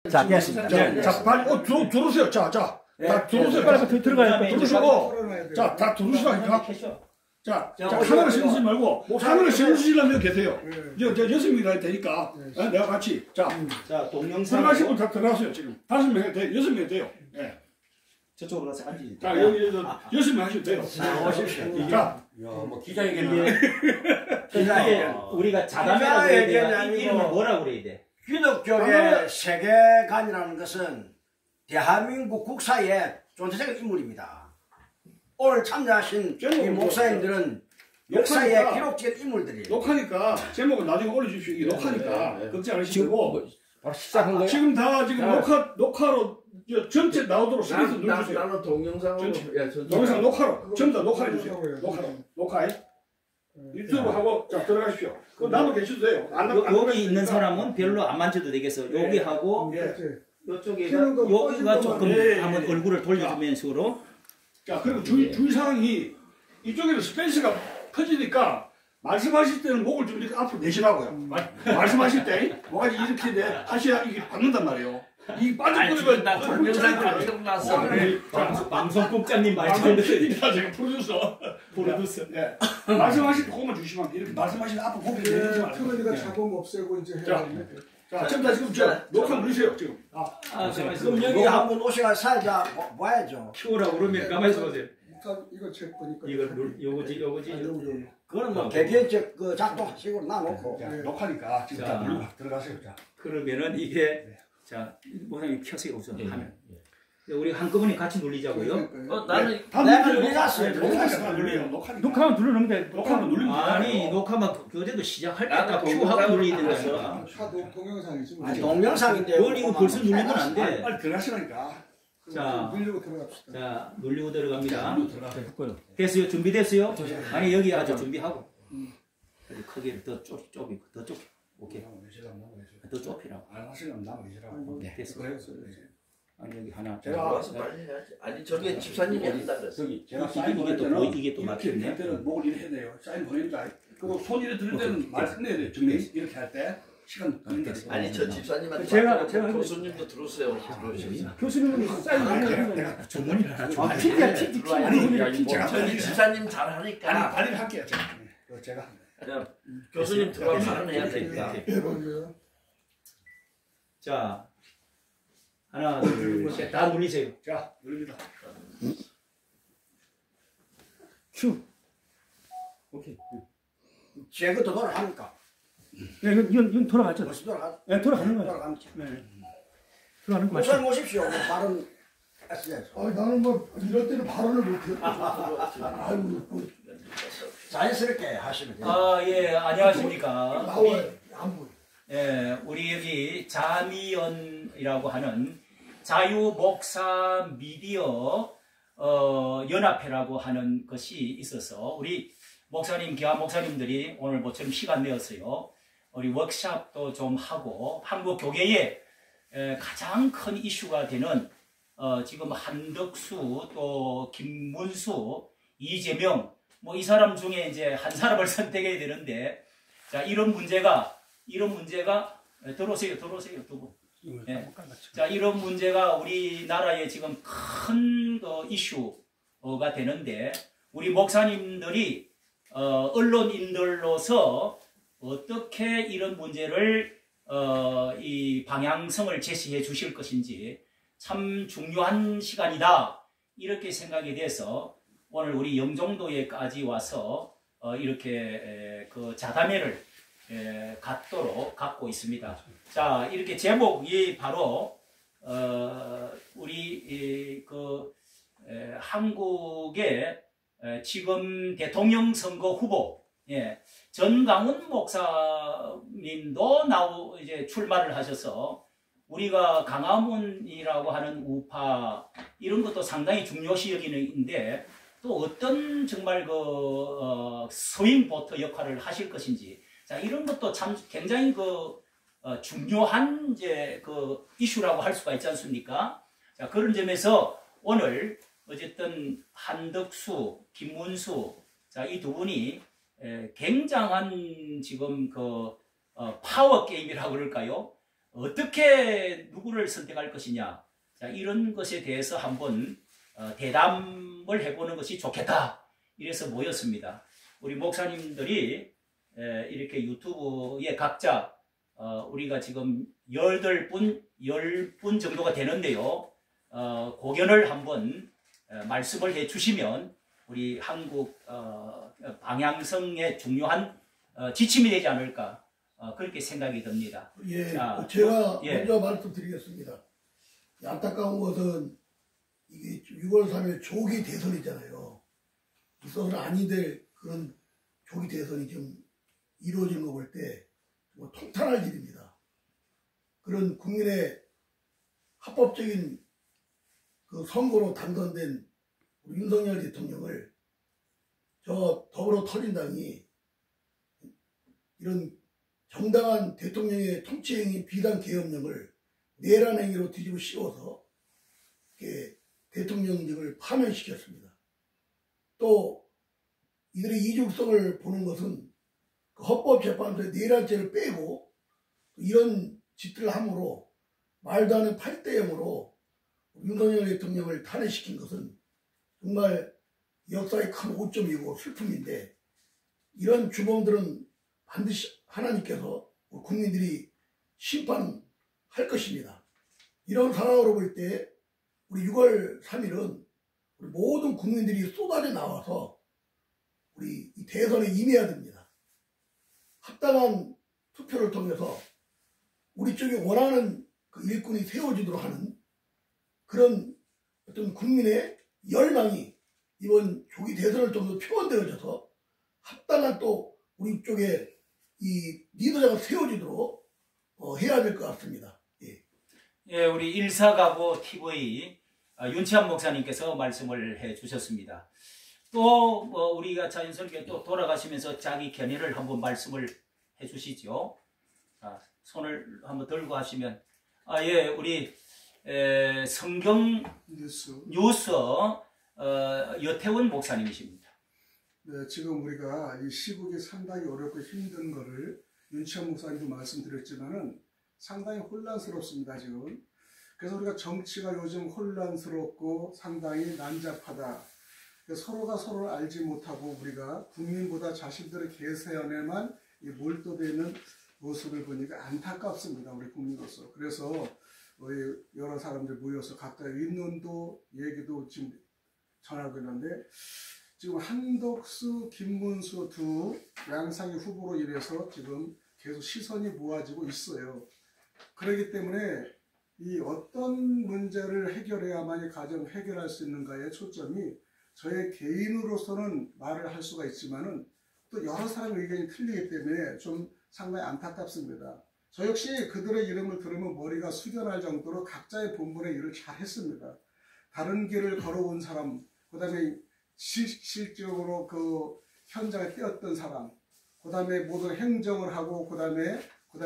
자, 됐습니다. 자, 빨리 들어오세요. 자, 다 들어오세요. 빨리 들어가요. 들어오시고, 자, 다 들어오시라니까. 자, 하나를 신경 쓰지 말고, 하나를 신경 쓰시려면 몇 계세요? 저 6명이 되니까, 내가 같이. 자, 동영상. 들어가시고 다 들어가세요, 지금. 5명이 돼요. 6명이 돼요. 예. 저쪽으로 가서 앉으세요. 자, 여기 6명 하셔도 돼요. 자, 뭐 기자회견이야. 이게 우리가 자담회라고 해야 되나? 이름을 뭐라고 그래야 돼? 기독교의 세계관이라는 것은 대한민국 국사의 존재적인 인물입니다. 오늘 참여하신 이 목사님들은 역사의 기록적인 인물들이에요. 녹화니까 제목은 나중에 올려주십시오. 이게 녹화니까 걱정 안 하시고 바로 시작한 거예요? 지금 다 녹화로 전체 나오도록 스크린 눌러주세요. 나는 동영상으로. 동영상 녹화로 전부 다 녹화해 주세요. 녹화해. 유튜브 하고 자 들어가십시오. 그럼 나도 계셔도 돼요. 여기 있는 사람은 별로 안 만져도 되겠어. 여기 하고 이쪽에가 여기가 조금 한번 얼굴을 돌려주면 식으로. 자, 그리고 주의 사항이 이쪽에는 스페이스가 커지니까 말씀하실 때는 목을 좀 이렇게 앞으로 내시라고요. 말씀하실 때 뭐가 이렇게 돼 하셔야 이게 받는단 말이에요. 이 빠져버리면 나 동영상 방송 났어. 방송국장님 말씀을 제가 프로듀서. 네. 말씀하실 때 그것만 주시면 이렇게 말씀하실 때 앞으로 고개 내리지 마세요. 그러니까 자동 없애고 이제 해야 돼. 자, 지금 녹화 누르세요 지금. 그럼 여기 한번 오시가 살자 봐야죠. 키우라고 그러면 가만히 있어보세요. 이거 제 거니까. 이거 요거지. 그건 뭐 개개인적 그 작동식으로 놔놓고. 녹화니까 지금 다 누르고 들어가세요. 자. 그러면은 이게 자 모양이 켜세요 우선 하면. 우리 한꺼번에 같이 눌리자고요. 나는 내가 눌렸어요. 녹화만 누르면 돼. 녹화만 누르면 돼. 아니 녹화만 그래도 시작할 때 딱 큐하고 눌러야 된다. 동영상이지. 아니 동영상인데. 뭘 이거 벌써 누르면 안 돼. 빨리 들어가시라니까. 자, 누르고 들어갑시다. 자 누르고 들어갑니다. 됐어요? 준비됐어요? 아니 여기 아주 준비하고. 크기를 더 좁히고 더 좁혀. 오케이. 더 좁히라고. 안 하시려면 남아 계시라고. 네, 됐어. 아니 여기 하나. 제가 빨리 해야지. 아니 저게 집사님이 한다 그랬어. 제가 이게 또 막혔네. 때는 목을 이렇게 해야 돼요. 사인 보내니까. 그리고 손 이렇게 들을 때는 말 끝내야 돼요. 정리 이렇게 할 때 시간 걸린다. 아니 저 집사님한테 제가 교수님도 들어오세요. 교수님은 사인 보내야 내가 전문이라 하죠. PD야 PD. 아니 저희 집사님 잘하니까. 아니 할게요. 제가. 교수님 들어가면 발언해야 되니까. 자. 하나, 둘, 셋. 다 눌리세요. 자, 눌립니다. 큐. 오케이. 제 것도 돌아갑니까? 네, 이건 돌아갔죠. 벌써 돌아가? 네, 돌아가는 거예요. 돌아갑니다. 네. 돌아가는 거 목사님 맞죠? 오십시오. 발언 했어야죠. 나는 뭐 이럴 때는 발언을 못해. 자연스럽게 하시면 돼요. 아, 예, 안녕하십니까. 나와요. 안 보여. 예, 우리 여기 자미연이라고 하는 자유목사 미디어 연합회라고 하는 것이 있어서 우리 목사님, 기아 목사님들이 오늘 모처럼 시간 내었어요. 우리 워크숍도 좀 하고 한국 교계에 가장 큰 이슈가 되는 지금 한덕수 또 김문수, 이재명 뭐 이 사람 중에 이제 한 사람을 선택해야 되는데 자 이런 문제가 들어오세요 두 분. 네. 자 이런 문제가 우리나라에 지금 큰 이슈가 되는데 우리 목사님들이 언론인들로서 어떻게 이런 문제를 이 방향성을 제시해 주실 것인지 참 중요한 시간이다 이렇게 생각이 돼서 오늘 우리 영종도에까지 와서 이렇게 그 자담회를 갖고 있습니다. 자 이렇게 제목이 바로 우리 한국의 지금 대통령 선거 후보 전강훈 목사님도 이제 출마를 하셔서 우리가 강화문이라고 하는 우파 이런 것도 상당히 중요시 여기는데 또 어떤 정말 스윙 보터 역할을 하실 것인지 자 이런 것도 참 굉장히 중요한 이제 이슈라고 할 수가 있지 않습니까? 자 그런 점에서 오늘 어쨌든 한덕수, 김문수 자 이 두 분이 굉장한 지금 파워 게임이라고 그럴까요? 어떻게 누구를 선택할 것이냐, 자, 이런 것에 대해서 한번 대담을 해보는 것이 좋겠다. 이래서 모였습니다. 우리 목사님들이 이렇게 유튜브에 각자 우리가 지금 10분 정도가 되는데요. 고견을 한번 말씀을 해주시면 우리 한국 방향성의 중요한 지침이 되지 않을까 그렇게 생각이 듭니다. 예, 자, 제가 예. 먼저 말씀드리겠습니다. 안타까운 것은 이게 6월 3일 조기 대선이잖아요. 있어서는 아니 될 그런 조기 대선이 지금 이루어진 거 볼 때 통탄할 일입니다. 그런 국민의 합법적인 그 선거로 당선된 윤석열 대통령을 저 더불어 터진당이 이런 정당한 대통령의 통치행위 비단 계엄령을 내란 행위로 뒤집어 씌워서 이렇게 대통령직을 파면시켰습니다. 또 이들의 이중성을 보는 것은 그 헌법재판소의 내란죄를 빼고 이런 짓들을 함으로 말도 안 되는 8대 0으로 윤석열 대통령을 탄핵시킨 것은 정말 역사의 큰 오점이고 슬픔인데, 이런 주범들은 반드시 하나님께서 국민들이 심판할 것입니다. 이런 상황으로 볼 때 우리 6월 3일은 우리 모든 국민들이 쏟아져 나와서 우리 이 대선에 임해야 됩니다. 합당한 투표를 통해서 우리 쪽이 원하는 그 일꾼이 세워지도록 하는 그런 어떤 국민의 열망이 이번 조기 대선을 통해서 표현되어져서 합당한 또 우리 쪽에 이 리더자가 세워지도록 해야 될 것 같습니다. 예. 예, 우리 일사가보 TV 윤치한 목사님께서 말씀을 해주셨습니다. 또 우리가 자연스럽게 또 돌아가시면서 자기 견해를 한번 말씀을 해주시죠. 손을 한번 들고 하시면 예, 우리 성경 뉴스 여태원 목사님이십니다. 네, 지금 우리가 이 시국이 상당히 어렵고 힘든 거를 윤치한 목사님도 말씀드렸지만은 상당히 혼란스럽습니다, 지금. 그래서 우리가 정치가 요즘 혼란스럽고 상당히 난잡하다. 서로가 서로를 알지 못하고 우리가 국민보다 자신들의 계산에만 몰두되는 모습을 보니까 안타깝습니다, 우리 국민으로서. 그래서 우리 여러 사람들 모여서 각자의 의논도 얘기도 지금 전하고 있는데, 지금 한덕수, 김문수 두 양상의 후보로 인해서 지금 계속 시선이 모아지고 있어요. 그렇기 때문에 이 어떤 문제를 해결해야만이 가정 해결할 수 있는가에 초점이 저의 개인으로서는 말을 할 수가 있지만은 또 여러 사람의 의견이 틀리기 때문에 좀 상당히 안타깝습니다. 저 역시 그들의 이름을 들으면 머리가 숙여날 정도로 각자의 본분의 일을 잘 했습니다. 다른 길을 걸어온 사람, 그 다음에 실질적으로 그 현장에 뛰었던 사람, 그 다음에 모든 행정을 하고, 그 다음에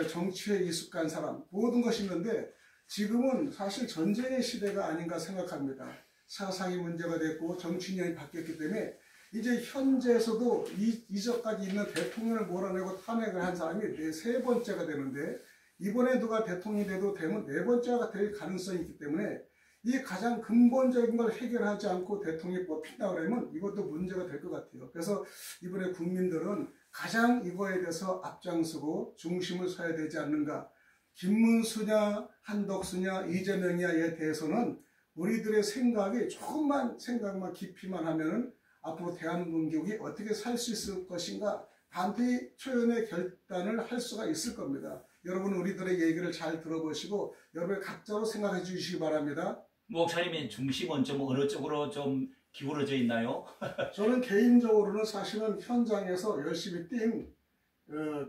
정치에 익숙한 사람, 모든 것이 있는데 지금은 사실 전쟁의 시대가 아닌가 생각합니다. 사상이 문제가 됐고 정치인이 바뀌었기 때문에 이제 현재에서도 이전까지 있는 대통령을 몰아내고 탄핵을 한 사람이 세 번째가 되는데, 이번에 누가 대통령이 되면 네 번째가 될 가능성이 있기 때문에 이 가장 근본적인 걸 해결하지 않고 대통령이 뽑힌다 그러면 이것도 문제가 될 것 같아요. 그래서 이번에 국민들은 가장 이거에 대해서 앞장서고 중심을 서야 되지 않는가. 김문수냐 한덕수냐 이재명이냐에 대해서는 우리들의 생각이 조금만 생각만 깊이만 하면은 앞으로 대한민국이 어떻게 살 수 있을 것인가 반드시 초연의 결단을 할 수가 있을 겁니다. 여러분 우리들의 얘기를 잘 들어보시고 여러분 각자로 생각해 주시기 바랍니다. 목사님의 중심은 좀 어느 쪽으로 좀 기울어져 있나요? 저는 개인적으로는 사실은 현장에서 열심히 뛴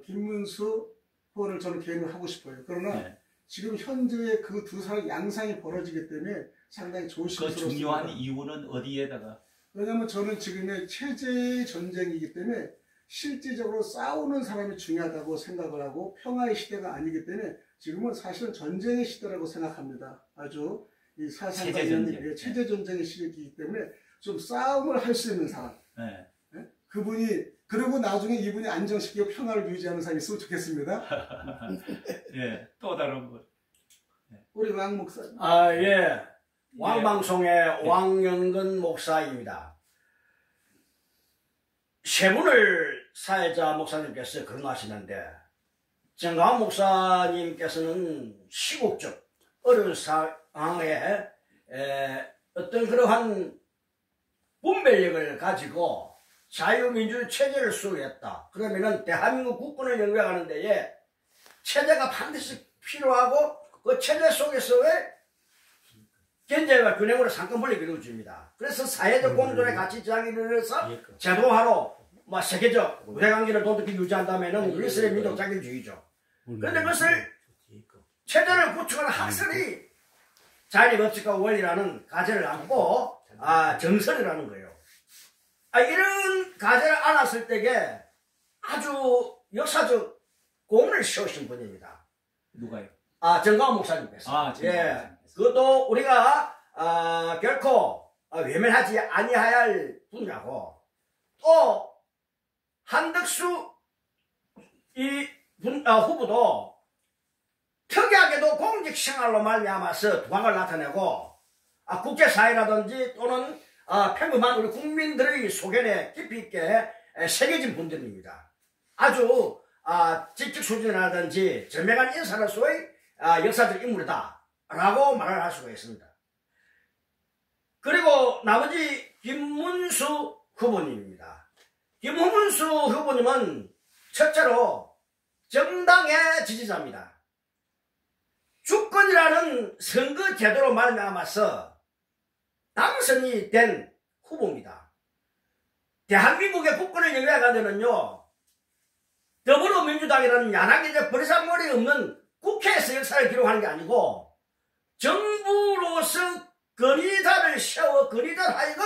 김문수 후보를 저는 개인으로 하고 싶어요. 그러나 네. 지금 현재의 그 두 사람 양상이 벌어지기 때문에 상당히 조심스럽습니다. 그 중요한 이유는 어디에다가? 왜냐하면 저는 지금의 체제 전쟁이기 때문에 실질적으로 싸우는 사람이 중요하다고 생각을 하고 평화의 시대가 아니기 때문에 지금은 사실은 전쟁의 시대라고 생각합니다. 아주 이 사상가의 체제 전쟁의 시대이기 때문에 좀 싸움을 할 수 있는 사람. 네. 네? 그분이 그리고 나중에 이분이 안정시키고 평화를 유지하는 사람이 있으면 좋겠습니다. 예, 또 다른 것. 우리 왕 목사님. 예. 왕방송의 왕영근 목사입니다. 세 분을 사회자 목사님께서 거론하시는데 정가원 목사님께서는 시국적 어려운 상황에 어떤 그러한 분별력을 가지고 자유민주 체제를 수호했다. 그러면은 대한민국 국군을 영위하는 데에 체제가 반드시 필요하고 그 체제 속에서의 견제와 균형으로 상권분립을 이루어줍니다. 그래서 사회적 공존의 가치 지향을 이루어서 제도화로 세계적 우대관계를 도덕히 유지한다면은 이것을 민족 자결주의죠. 그런데 그것을 체제를 구축하는 학설이 자연의 법칙과 원리라는 가제를 안고 정설이라는 거예요. 이런 가제를 안았을 때에 아주 역사적 공을 세우신 분입니다. 누가요? 정가원 목사님께서. 예. 그것도 우리가 결코 외면하지 아니해야 할 분야고, 또 한덕수 후보도 특이하게도 공직 생활로 말미암아서 두각을 나타내고 국제사회라든지 또는 평범한 우리 국민들의 소견에 깊이 있게 새겨진 분들입니다. 아주 직책 수준이라든지 저명한 인사로서의 역사적 인물이다 라고 말을 할 수가 있습니다. 그리고 나머지 김문수 후보님입니다. 김문수 후보님은 첫째로 정당의 지지자입니다. 주권이라는 선거 제도로 말미암아서 당선이 된 후보입니다. 대한민국의 국권을 영위하가되는요, 더불어민주당이라는 야당의 버리산머리 없는 국회에서 역사를 기록하는 게 아니고 정부로서 건의자를 세워 건의자 하여금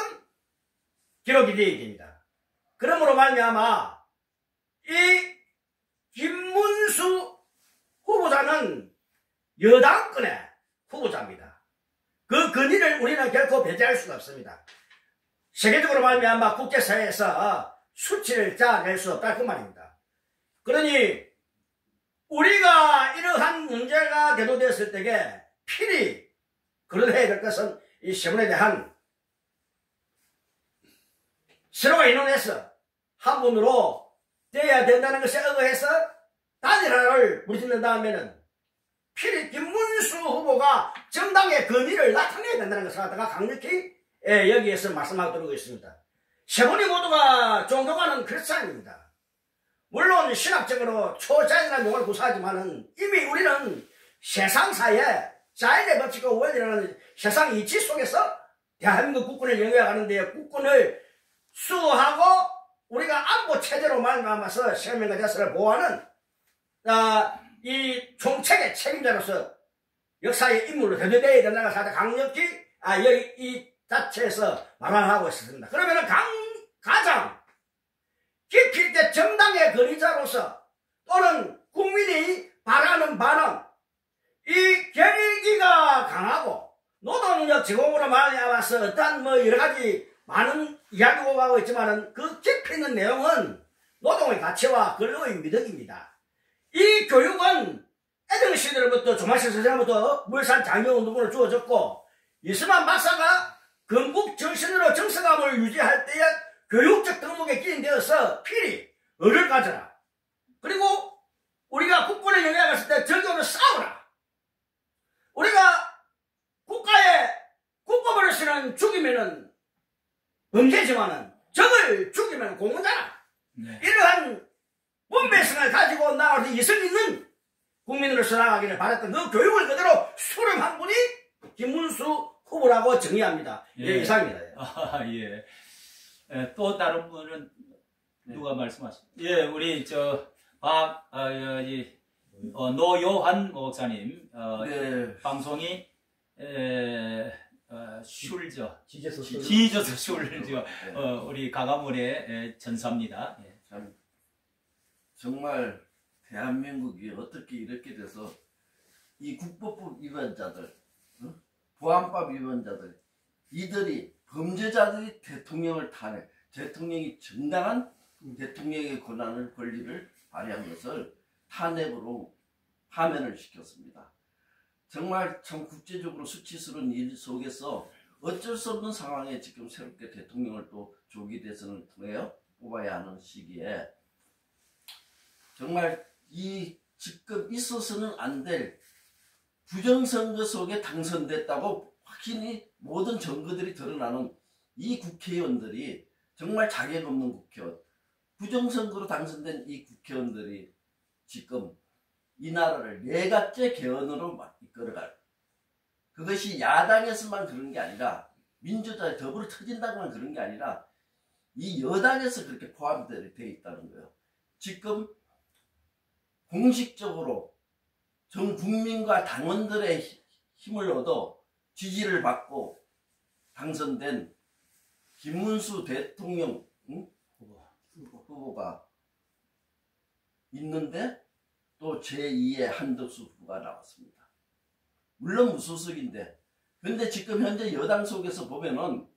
기록이 되어야 됩니다. 그러므로 말미암아 이 김문수 후보자는 여당권의 후보자입니다. 그 건의를 우리는 결코 배제할 수가 없습니다. 세계적으로 말미암아 국제사회에서 수치를 짜낼 수 없다 그 말입니다. 그러니 우리가 이러한 문제가 대두되었을 때에 필히 거론해야 될 것은 이 세 분에 대한 서로가 인원해서 한 분으로 되어야 된다는 것에 의거해서 단일화를 부르짖는다면은 필히 김문수 후보가 정당의 건의를 나타내야 된다는 것을 갖다가 강력히 여기에서 말씀하도록 하겠습니다. 세 분이 모두가 존경하는 크리스찬입니다. 물론 신학적으로 초자연이라는 용어를 구사하지만은 이미 우리는 세상사에 자연의 법칙과 원리라는 세상 이치 속에서 대한민국 국군을 영위하는 데 국군을 수호하고 우리가 안보 체제로 말미암아서 생명과 자세를 보호하는 이 총책의 책임자로서 역사의 인물로 대두되어야 된다는 것을 강력히 여기 이 자체에서 말을 하고 있습니다. 그러면 가장 깊이 있게 정당의 건의자로서 또는 국민이 바라는 바는 이 결기가 강하고 노동력 제공으로 말미암아서 어떠한 여러 가지 많은 이야기가 오고 있지만은 그 깊이 있는 내용은 노동의 가치와 근로의 미덕입니다. 이 교육은 애정 시대로부터 조마실 선생부터 물산 장려운동으로 주어졌고 이스만 박사가 건국 정신으로 정서감을 유지할 때에 교육적 덕목에 기인되어서 필히 의를 가져라. 그리고 우리가 국군을 영위하였을 때 적용으로 싸우라. 우리가 국가에 국가버릇이는 죽이면은 범죄지만은 적을 죽이면 공헌자라. 네. 이러한 원배성을 가지고 나아가서 이성 있는 국민으로서 나아가기를 바랐던 그 교육을 그대로 수렴한 분이 김문수 후보라고 정의합니다. 예, 이상입니다. 예. 또 다른 분은 누가 말씀하십니까? 예, 우리 노요한 목사님 방송이 슐저 지저스 슐저 우리 강화문의 전사입니다. 예. 참 정말 대한민국이 어떻게 이렇게 돼서 이 국법법 위반자들, 보안법 위반자들, 이들이 범죄자들이 대통령을 탄핵, 대통령이 정당한 대통령의 권한을 권리를 발휘한 것을 탄핵으로 파면을 시켰습니다. 정말 참 국제적으로 수치스러운 일 속에서 어쩔 수 없는 상황에 지금 새롭게 대통령을 또 조기 대선을 통해 뽑아야 하는 시기에 정말 이 지금 있어서는 안 될 부정선거 속에 당선됐다고 확신이 모든 증거들이 드러나는 이 국회의원들이 정말 자격 없는 국회의원, 부정선거로 당선된 이 국회의원들이 지금 이 나라를 내각제 개헌으로 이끌어갈, 그것이 야당에서만 그런 게 아니라 민주당에 더불어 터진다고만 그런 게 아니라 이 여당에서 그렇게 포함되어 있다는 거예요. 지금 공식적으로 전 국민과 당원들의 힘을 얻어 지지를 받고 당선된 김문수 대통령 후보가 있는데 또 제2의 한덕수 후보가 나왔습니다. 물론 무소속인데, 근데 지금 현재 여당 속에서 보면은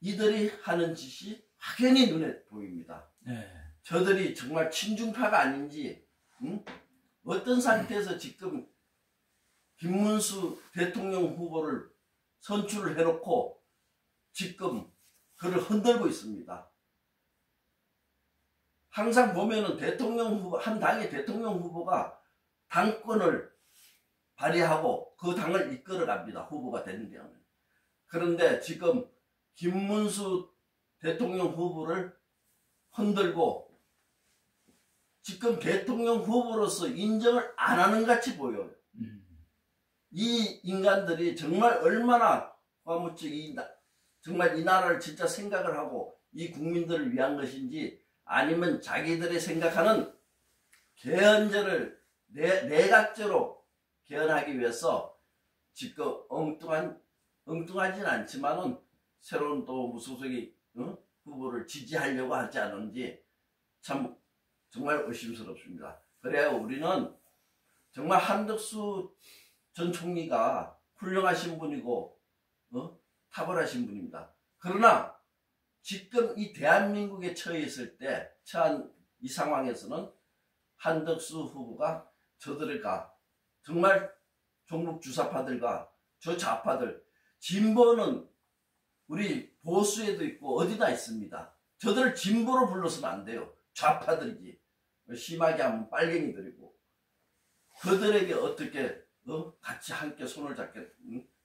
이들이 하는 짓이 확연히 눈에 보입니다. 네. 저들이 정말 친중파가 아닌지, 어떤 상태에서 지금 김문수 대통령 후보를 선출을 해놓고 지금 그를 흔들고 있습니다. 항상 보면은 대통령 후보, 한 당의 대통령 후보가 당권을 발휘하고 그 당을 이끌어 갑니다. 후보가 되는데 하면. 그런데 지금 김문수 대통령 후보를 흔들고 지금 대통령 후보로서 인정을 안 하는 같이 보여요. 이 인간들이 정말 얼마나 정말 이 나라를 진짜 생각을 하고 이 국민들을 위한 것인지, 아니면 자기들이 생각하는 개헌제를 내각제로 개헌하기 위해서 지금 엉뚱하진 않지만은 새로운 또 무소속이 후보를 지지하려고 하지 않은지 참 정말 의심스럽습니다. 그래야 우리는 정말 한덕수 전 총리가 훌륭하신 분이고 탁월하신 분입니다. 그러나 지금 이 대한민국에 처한 이 상황에서는 한덕수 후보가 저들과 정말 종북 주사파들과 저 좌파들, 진보는 우리 보수에도 있고 어디다 있습니다. 저들을 진보로 불러서는 안 돼요. 좌파들이지. 심하게 하면 빨갱이들이고. 그들에게 어떻게 같이 함께 손을 잡게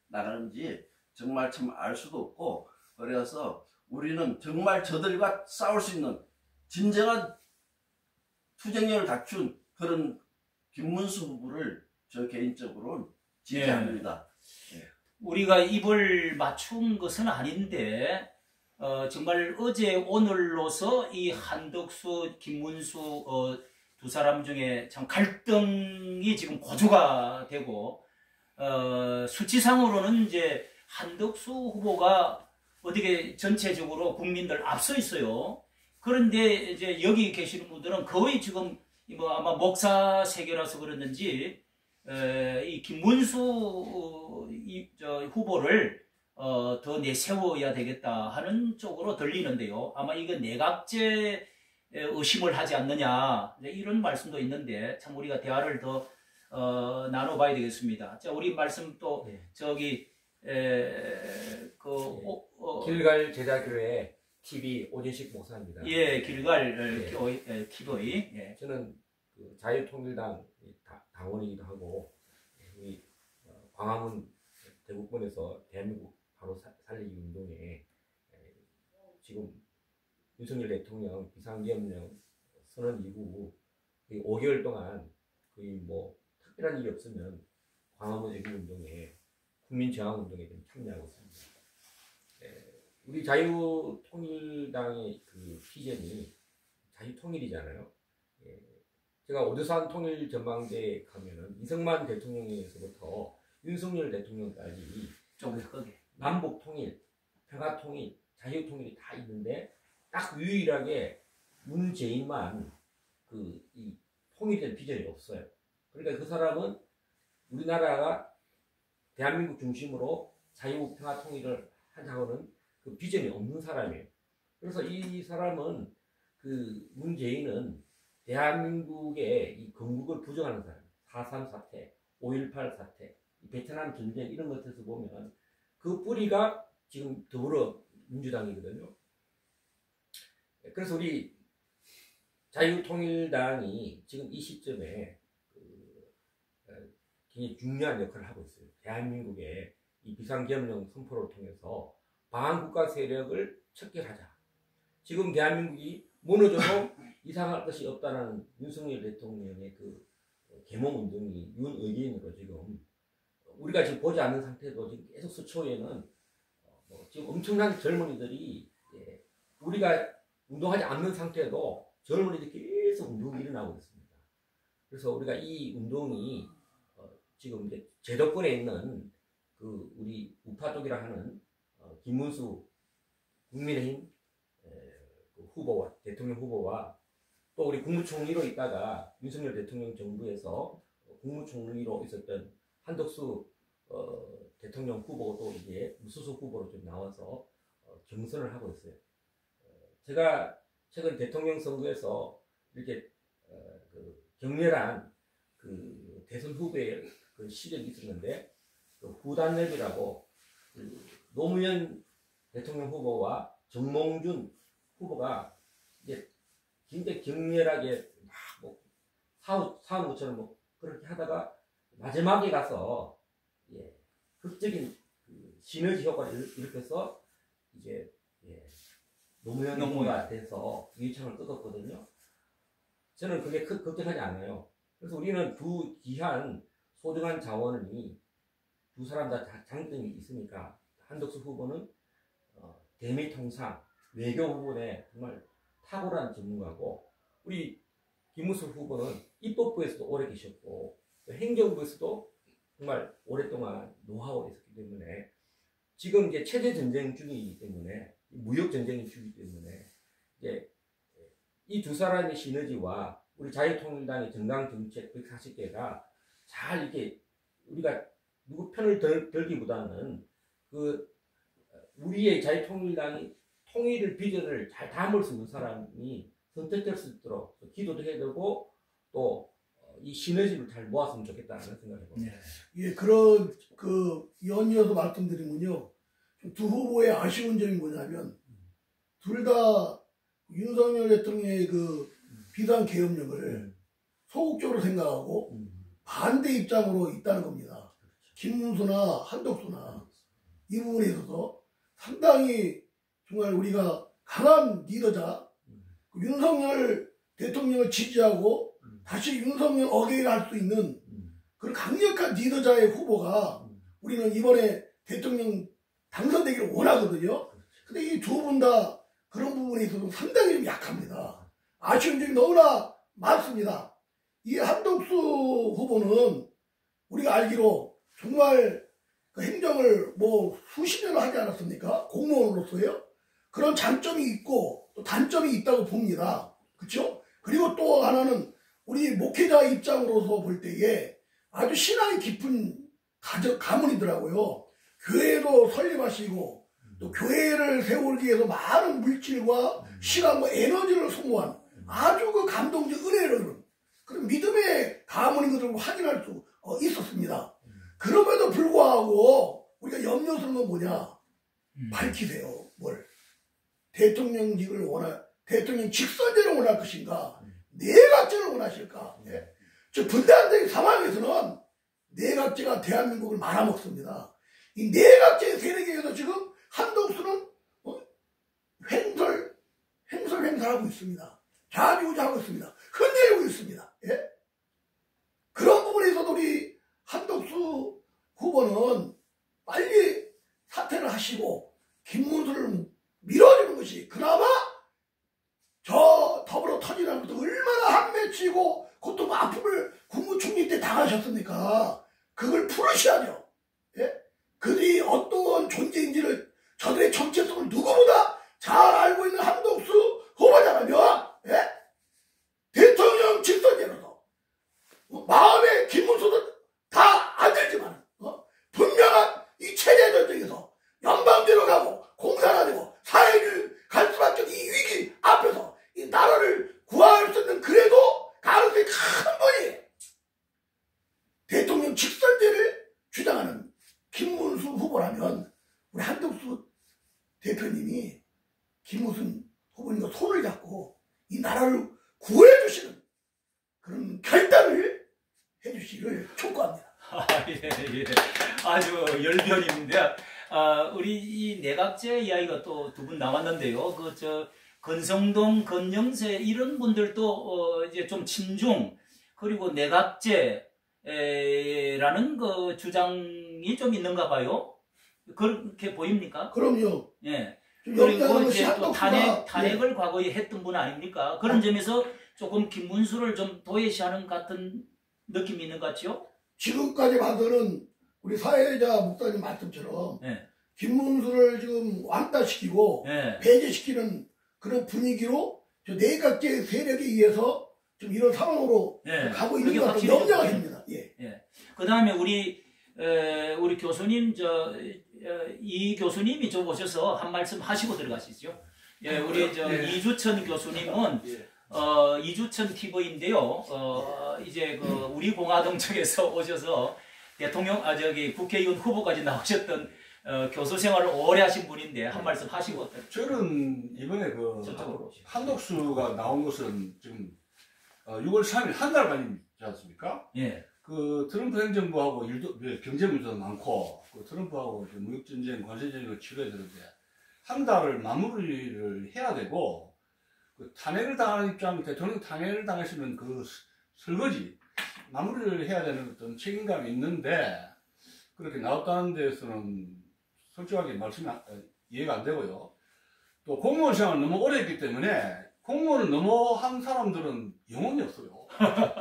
나가는지 정말 참 알 수도 없고, 그래서 우리는 정말 저들과 싸울 수 있는 진정한 투쟁력을 갖춘 그런 김문수 후보를 저 개인적으로 지지합니다. 예. 우리가 입을 맞춘 것은 아닌데 정말 어제 오늘로서 이 한덕수, 김문수 두 사람 중에 참 갈등이 지금 고조가 되고, 수치상으로는 이제 한덕수 후보가 어떻게 전체적으로 국민들 앞서 있어요. 그런데 이제 여기 계시는 분들은 거의 지금 뭐 아마 목사 세계라서 그랬는지 이 김문수 후보를 더 내세워야 되겠다 하는 쪽으로 들리는데요. 아마 이거 내각제 의심을 하지 않느냐 이런 말씀도 있는데 참 우리가 대화를 더 나눠봐야 되겠습니다. 자, 우리 말씀 또 저기 길갈 제자교회 TV 오진식 목사입니다. 예, 길갈 TV. 예. 저는 그 자유통일당 당원이기도 하고 우리 광화문 대국본에서 대한민국 바로 살리기 운동에 지금 윤석열 대통령 비상계엄령 선언 이후 5개월 동안 거의 뭐 특별한 일이 없으면 광화문 애국운동에 국민저항운동에 좀 참여하고 있습니다. 우리 자유통일당의 그 비전이 자유통일이잖아요. 제가 오대산 통일전망대에 가면은 이승만 대통령에서부터 윤석열 대통령까지 좀 크게 남북통일, 평화통일, 자유통일이 다 있는데 딱 유일하게 문재인만 이 통일된 비전이 없어요. 그러니까 그 사람은 우리나라가 대한민국 중심으로 자유, 평화, 통일을 하자고는 그 비전이 없는 사람이에요. 그래서 이 사람은 문재인은 대한민국의 이 건국을 부정하는 사람, 4.3 사태, 5.18 사태, 베트남 전쟁 이런 것에서 보면 그 뿌리가 지금 더불어민주당이거든요. 그래서 우리 자유통일당이 지금 이 시점에 굉장히 중요한 역할을 하고 있어요. 대한민국의 이 비상계엄령 선포를 통해서 방한국가 세력을 척결하자. 지금 대한민국이 무너져도 이상할 것이 없다는 윤석열 대통령의 그 계몽운동이 윤의견으로 지금 우리가 지금 보지 않는 상태도 지금 계속 수초에는 지금 엄청난 젊은이들이 우리가 운동하지 않는 상태에도 젊은이들이 계속 운동이 일어나고 있습니다. 그래서 우리가 이 운동이 지금 이제 제도권에 있는 그 우리 우파 쪽이라 하는 김문수 국민의힘 후보와 대통령 후보와 또 우리 국무총리로 있다가 윤석열 대통령 정부에서 국무총리로 있었던 한덕수 대통령 후보도 이제 무소속 후보로 좀 나와서 경선을 하고 있어요. 제가 최근 대통령 선거에서 이렇게 그 격렬한 그 대선 후보의 그 시력이 있었는데 그 후단협이라고 그 노무현 대통령 후보와 정몽준 후보가 이제 굉장히 격렬하게 막 싸우는 것처럼 뭐 그렇게 하다가 마지막에 가서 극적인 그 시너지 효과를 일으켜서 이제 노무현 후보가 돼서 유리창을 뜯었거든요. 저는 그게 걱정하지 않아요. 그래서 우리는 두 귀한 소중한 자원이 두 사람 다 장점이 있으니까 한덕수 후보는 대미통상 외교 부분에 정말 탁월한 전문가고 우리 김문수 후보는 입법부에서도 오래 계셨고 행정부에서도 정말 오랫동안 노하우가 있었기 때문에 지금 이제 체제 전쟁 중이기 때문에 무역 전쟁이 중이기 때문에 이제 이 두 사람의 시너지와 우리 자유통일당의 정당 정책 140개가 잘 이렇게 우리가 누구 편을 들기보다는 그 우리의 자유통일당이 통일을 비전을 잘 담을 수 있는 사람이 선택될 수 있도록 기도도 해야 되고 또 이 시너지를 잘 모았으면 좋겠다는 생각을 해봅니다. 예, 그런 그 연이어서 말씀드리면요, 두 후보의 아쉬운 점이 뭐냐면 둘 다 윤석열 대통령의 그 비상계엄령을 소극적으로 생각하고 반대 입장으로 있다는 겁니다. 김문수나 한덕수나 이 부분에 있어서 상당히 정말 우리가 강한 리더자, 윤석열 대통령을 지지하고 다시 윤석열 어게인 할 수 있는 그런 강력한 리더자의 후보가 우리는 이번에 대통령 당선되기를 원하거든요. 근데 이 두 분 다 그런 부분에 있어서 상당히 좀 약합니다. 아쉬운 점이 너무나 많습니다. 이 한덕수 후보는 우리가 알기로 정말 그 행정을 뭐 수십 년을 하지 않았습니까? 공무원으로서요. 그런 장점이 있고 또 단점이 있다고 봅니다. 그렇죠? 그리고 또 하나는 우리 목회자 입장으로서 볼 때에 아주 신앙이 깊은 가문이더라고요. 교회도 설립하시고 또 교회를 세우기 위해서 많은 물질과 시간과 에너지를 소모한 아주 그 감동적 은혜를 그런 믿음의 가문인 것을 확인할 수 있었습니다. 그럼에도 불구하고 우리가 염려스러운 건 뭐냐? 밝히세요. 뭘? 대통령직을 대통령 직선제를 원할 것인가? 내각제를 원하실까? 예? 저 분단적인 상황에서는 내각제가 대한민국을 말아먹습니다. 이 내각제 세력에 의해서 지금 한덕수는 횡설하고 있습니다. 좌지우지하고 있습니다. 흔들리고 있습니다. 예? 그런 부분에서도 우리 한덕수 후보는 빨리 사퇴를 하시고 김문수를 밀어주는 것이 그나마 저 더불어 터지라는 것도 얼마나 한맺히고 고통 아픔을 국무총리 때 당하셨습니까? 그걸 풀으셔야죠. 예? 그들이 어떤 존재인지를 저들의 정체성을 누구보다 잘 알고 있는 한덕수 후보자라면 예? 대통령 직선제로서 마음에 김문수도 다 안 들지만 분명한 이 체제 전쟁에서 연방제로 가고 공산화되고 사회를 갈 수밖에 없는 이 위기 앞에서 이 나라를 구할 수 있는 그래도 가능성이 큰 분이 대통령 직선 김문수 후보라면 우리 한덕수 대표님이 김무순 후보님과 손을 잡고 이 나라를 구해 주시는 그런 결단을 해주시기를 촉구합니다. 예. 아주 열변입니다. 우리 이 내각제 이야기가 또 두 분 나왔는데요. 건성동, 건영세 이런 분들도 이제 좀 친중 그리고 내각제라는 그 주장이 좀 있는가 봐요. 그렇게 보입니까? 그럼요. 예. 그리고 이제 또 탄핵을 과거에 했던 분 아닙니까? 그런 점에서 조금 김문수를 좀 도외시하는 같은 느낌이 있는 것 같죠? 지금까지 봐서는 우리 사회자 목사님 말씀처럼 네. 김문수를 지금 왕따시키고 네. 배제시키는 그런 분위기로 내각제 세력에 의해서 좀 이런 상황으로 네. 가고 있는 것 같은 염려가 됩니다. 예. 그 다음에 우리 교수님 이 교수님이 좀 오셔서 한 말씀 하시고 들어가시죠. 예, 우리 이주천 교수님은 이주천 TV인데요. 이제 그 우리 공화당 쪽에서 오셔서 국회의원 후보까지 나오셨던 교수 생활을 오래 하신 분인데 한 말씀 하시고. 저는 이번에 한덕수가 나온 것은 지금 6월 3일 한 달 만이지 않습니까? 예. 그 트럼프 행정부하고 경제 문제도 많고 그 트럼프하고 무역전쟁, 관세전쟁을 치러야 되는데 한 달을 마무리를 해야 되고 그 탄핵을 당하는 입장, 대통령 탄핵을 당했으면 그 설거지 마무리를 해야 되는 어떤 책임감이 있는데 그렇게 나왔다는 데서는 솔직하게 이해가 안 되고요. 또 공무원 생활을 너무 오래 했기 때문에 공무원을 너무 한 사람들은 영혼이 없어요.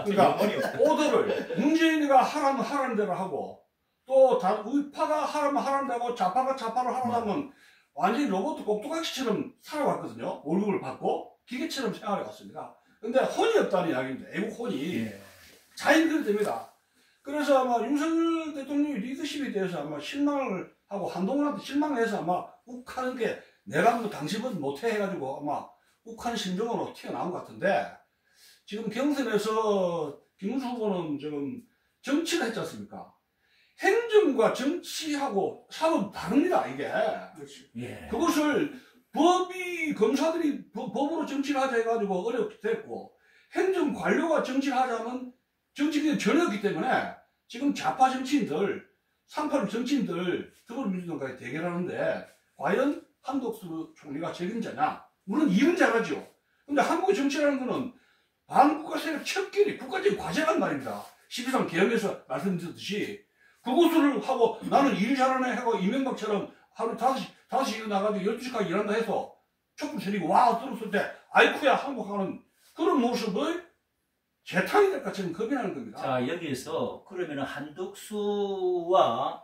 그러니까 오더를 문재인이가 하라면 하라는 대로 하고 또 우파가 하라면 하라는 대로 하고 좌파가 좌파를 하라면 완전히 로봇 꼭두각시처럼 살아왔거든요. 월급을 받고 기계처럼 생활해 왔습니다. 근데 혼이 없다는 이야기입니다. 애국 혼이. 자연그리 됩니다. 그래서 아마 윤석열 대통령의 리더십에 대해서 아마 실망을 하고 한동훈한테 실망을 해서 아마 욱하는 게 내가 뭐 당신은 못해 해가지고 아마 욱하는 심정으로 튀어나온 것 같은데 지금 경선에서 김문수 후보는 지금 정치를 했지 않습니까? 행정과 정치하고 사업은 다릅니다, 이게. 그렇지. 예. 그것을 검사들이 법으로 정치를 하자 해가지고 어렵게 됐고, 행정 관료가 정치를 하자면 정치인이 전혀 없기 때문에 지금 좌파 정치인들, 386 정치인들, 더불어민주당까지 대결하는데, 과연 한덕수 총리가 책임자냐? 물론 이은 잘하죠. 근데 한국의 정치라는 거는 반국가 세력 척결이 국가적인 과제란 말입니다. 12.3 개혁에서 말씀드렸듯이 그것을 하고 나는 일 잘하네 하고 이명박처럼 하루 5시 일어나가지고 12시까지 일한다 해서 촛불 세리고 와 들었을 때 아이쿠야 한국 하는 그런 모습을 재탕이 될 것처럼 겁이 나는 겁니다. 자, 여기에서 그러면 한덕수와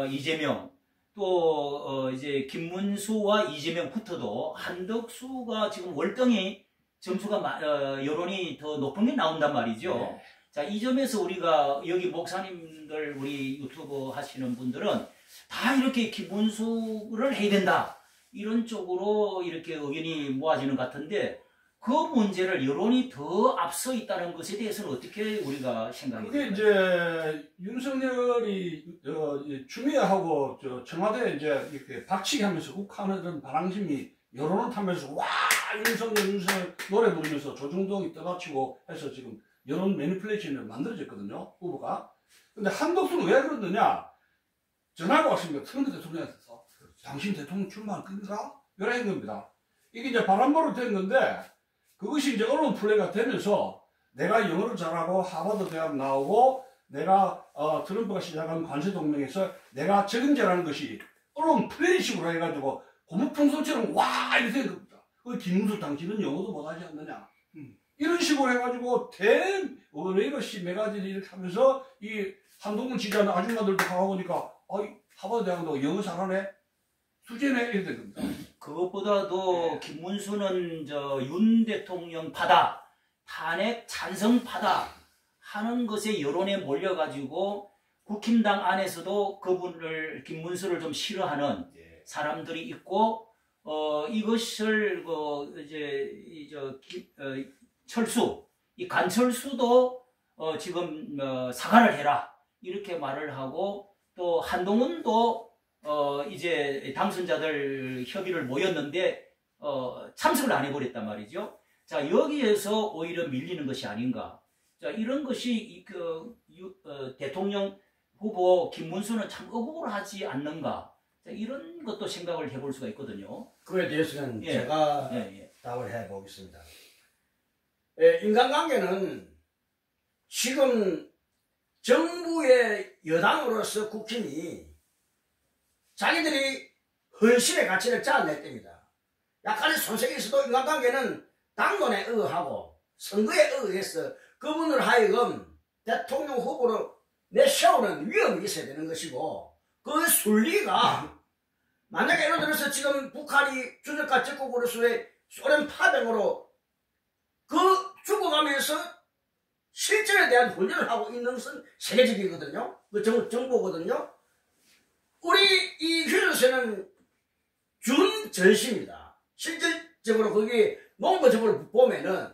이재명 또 이제 김문수와 이재명 붙어도 한덕수가 지금 월등히 점수가 여론이 더 높은 게 나온단 말이죠. 네. 자, 이 점에서 우리가 여기 목사님들 우리 유튜브 하시는 분들은 다 이렇게 김문수를 해야 된다 이런 쪽으로 이렇게 의견이 모아지는 것 같은데 그 문제를 여론이 더 앞서 있다는 것에 대해서는 어떻게 우리가 생각이 그게 됩니까? 이제 윤석열이 추미애하고 청와대 이제 이렇게 박치기 하면서 욱하는 그런 바람심이 여론을 타면서 와 윤석열 노래 부르면서 조중동이 떠받치고 해서 지금 여론 매니플레이션이 만들어졌거든요, 후보가. 근데 한덕수는 왜 그러느냐? 전화가 왔습니다. 트럼프 대통령한테서. 당신 대통령 출마할 건가? 이런 겁니다. 이게 이제 바람으로 된 건데, 그것이 이제 언론 플레이가 되면서 내가 영어를 잘하고 하버드 대학 나오고 내가 트럼프가 시작한 관세동맹에서 내가 책임자라는 것이 언론 플레이식으로 해가지고 고무풍선처럼 와 이렇게 된 겁니다. 그 김문수 당신은 영어도 못하지 않느냐. 이런 식으로 해가지고 레이거시 메가지를 이렇게 하면서 이 한동훈 지지하는 아줌마들도 가보니까 하버드 대학도 영어 잘하네? 수제네? 이렇게 된 겁니다. 그것보다도 김문수는 윤 대통령 파다, 탄핵 찬성 파다 하는 것에 여론에 몰려가지고 국힘당 안에서도 그분을 김문수를 좀 싫어하는 사람들이 있고 이것을 철수, 이 간철수도 지금 사과를 해라 이렇게 말을 하고 또 한동훈도 이제 당선자들 협의를 모였는데 참석을 안 해버렸단 말이죠. 자, 여기에서 오히려 밀리는 것이 아닌가. 자, 이런 것이 대통령 후보 김문수는 참 억울하지 않는가. 자, 이런 것도 생각을 해볼 수가 있거든요. 그에 대해서는 예. 제가 예. 답을 해보겠습니다. 인간관계는 지금 정부의 여당으로서 국힘이 자기들이 헌신의 가치를 짜낼 때입니다. 약간의 손색이 있어도 인간관계는 당론에 의하고 선거에 의해서 그분을 하여금 대통령 후보로 내세우는 위험이 있어야 되는 것이고, 그 순리가 만약에 예를 들어서 지금 북한이 주적과 적국으로서의 소련 파병으로 그 죽어가면서 실전에 대한 훈련을 하고 있는 것은 세계적이거든요. 그 정보거든요. 우리 이 휴전선은 준전시입니다. 실질적으로 거기 농도적으로 보면은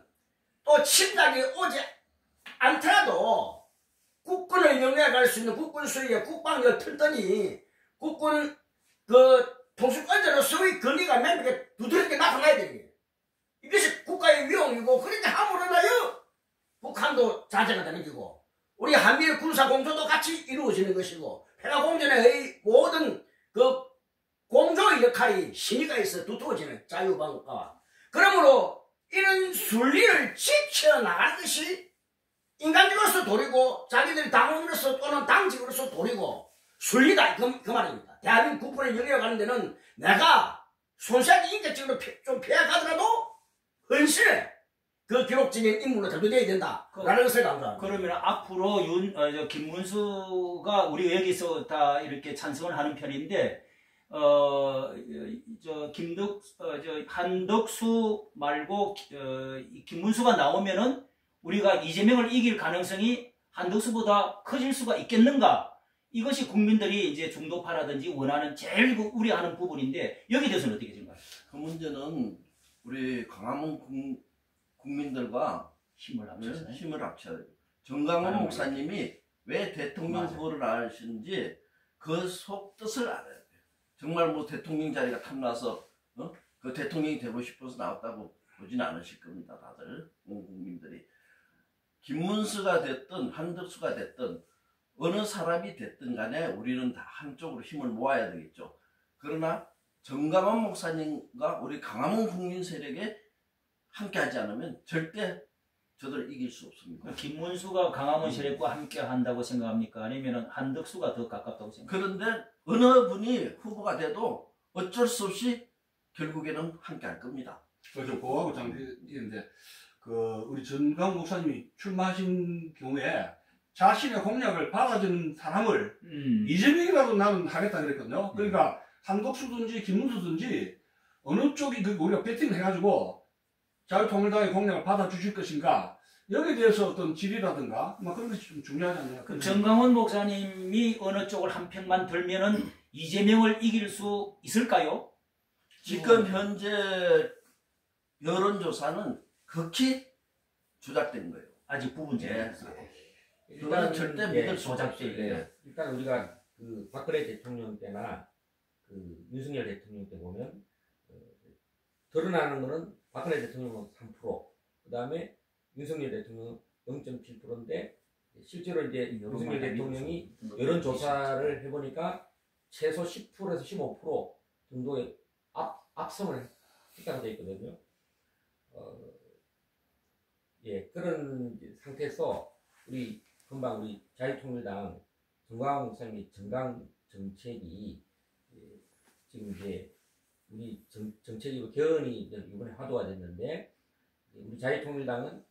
또 침략이 오지 않더라도 국군을 영내갈 수 있는 국군 수위에 국방을 틀더니 국군 통수권자로서의 권위가 member게 두드럽게 나타나야 됩니다. 이것이 국가의 위용이고, 그런데 함으로나요 북한도 자제가 되는 거고, 우리 한미일 군사공조도 같이 이루어지는 것이고, 평화공전의 모든 그 공조의 역할이 신의가 있어 두터워지는 자유방어가. 그러므로 이런 순리를 지켜나가는 것이 인간적으로서 도리고, 자기들 당원으로서 또는 당직으로서 도리고 순리다, 그 말입니다. 대한민국 국군을 영위해가는 데는 내가 손색이 인격적으로 좀 폐하가더라도 헌신에 그 기록적인 인물로 대두되어야 된다라는 것을 강조합니다. 그러면 앞으로 김문수가 우리 여기서 다 이렇게 찬성을 하는 편인데, 한덕수 말고 김문수가 나오면은 우리가 이재명을 이길 가능성이 한덕수보다 커질 수가 있겠는가? 이것이 국민들이 이제 중도파라든지 원하는 제일 우려하는 부분인데, 여기에 대해서는 어떻게 생각하세요? 그 문제는 우리 광화문 국민들과 힘을 합쳐서 힘을 합쳐야 돼요. 정강원 목사님이 왜 대통령 후보를 하시는지 그 속뜻을 알아야 돼요. 정말 뭐 대통령 자리가 탐나서 그 대통령이 되고 싶어서 나왔다고 보진 않으실 겁니다. 다들 국민들이. 김문수가 됐든 한덕수가 됐든 어느 사람이 됐든 간에 우리는 다 한쪽으로 힘을 모아야 되겠죠. 그러나 정강원 목사님과 우리 광화문 국민 세력에 함께 하지 않으면 절대 저들 이길 수 없습니다. 김문수가 광화문 세력과 함께 한다고 생각합니까? 아니면 한덕수가 더 가깝다고 생각합니까? 그런데 어느 분이 후보가 돼도 어쩔 수 없이 결국에는 함께 할 겁니다. 그렇죠. 그거하고 장비인데, 우리 정강훈 목사님이 출마하신 경우에 자신의 공약을 받아주는 사람을 이재명이라도 나는 하겠다 그랬거든요. 그러니까 한덕수든지 김문수든지 어느 쪽이 우리가 배팅을 해가지고 자유통일당의 공약을 받아주실 것인가, 여기에 대해서 어떤 질이라든가 그런 것이 좀 중요하지 않나요? 그 정강원 목사님이 어느 쪽을 한 편만 들면은 이재명을 이길 수 있을까요? 지금 현재 여론조사는 극히 조작된 거예요. 아직 부분적이에요. 그거는 절대 믿을 수 없어요. 일단 우리가 그 박근혜 대통령 때나 그 윤석열 대통령 때 보면 드러나는 거는 박근혜 대통령은 3%, 그 다음에 윤석열 대통령은 0.7%인데 실제로 이제 윤석열 대통령이 여론조사를 해보니까 최소 10%에서 15% 정도의 압승을 했다고 되어 있거든요. 그런 상태에서 금방 우리 자유통일당 정강원 목사님이 정강 정책이 지금 이제 우리 정책이 개헌이 이번에 화두가 됐는데, 우리 자유통일당은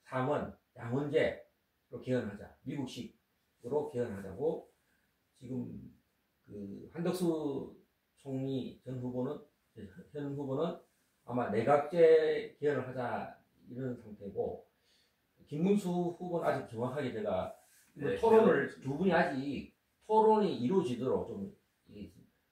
상원 양원제로 개헌하자, 미국식으로 개헌하자고 지금 한덕수 총리 현 후보는 아마 내각제 개헌을 하자 이런 상태고, 김문수 후보는 아직 정확하게 제가 토론을 두 분이 아직 토론이 이루어지도록 좀